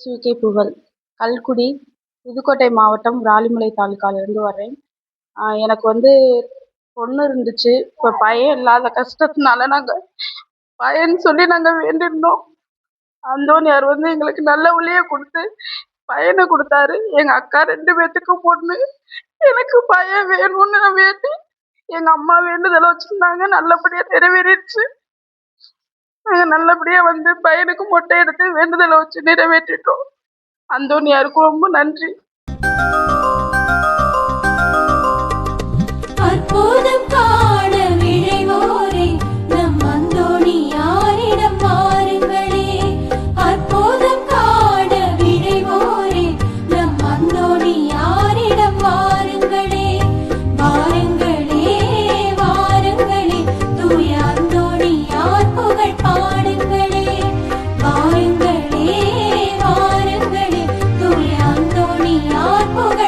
சுகே புகழ். கல்குடி, புதுக்கோட்டை மாவட்டம் விராலிமலை தாலுகாலேருந்து வர்றேன். எனக்கு பொண்ணு இருந்துச்சு. இப்போ பையன் இல்லாத கஷ்டத்தினால பையன்னு சொல்லி வேண்டியிருந்தோம். அந்தோணியார் எங்களுக்கு நல்ல வழியை கொடுத்து பையனை கொடுத்தாரு. எங்கள் அக்கா 2 பேத்துக்கும் பொண்ணு. எனக்கு பையன் வேணும்னு நான் வேண்டி எங்கள் அம்மா வேண்டுதலை வச்சுருந்தாங்க. நல்லபடியாக நிறைவேறிடுச்சு. நாங்கள் நல்லபடியாக பையனுக்கு மொட்டை எடுத்து வேண்டுதலை வச்சு நிறைவேற்றிட்டோம். அந்தோணியாருக்கு ரொம்ப நன்றி. அற்புதம் காண விழைவோரே நம் அந்தோணியாரிடம் வாருங்களே. அற்புதம் காண விழைவோரே நம் அந்தோணியாரிடம் வாருங்களே. வாருங்களே வாருங்களே தூய அந்தோணியார் புகழ் பாடுங்களே. வாருங்களே வாருங்களே தூய அந்தோணியார் புகழ்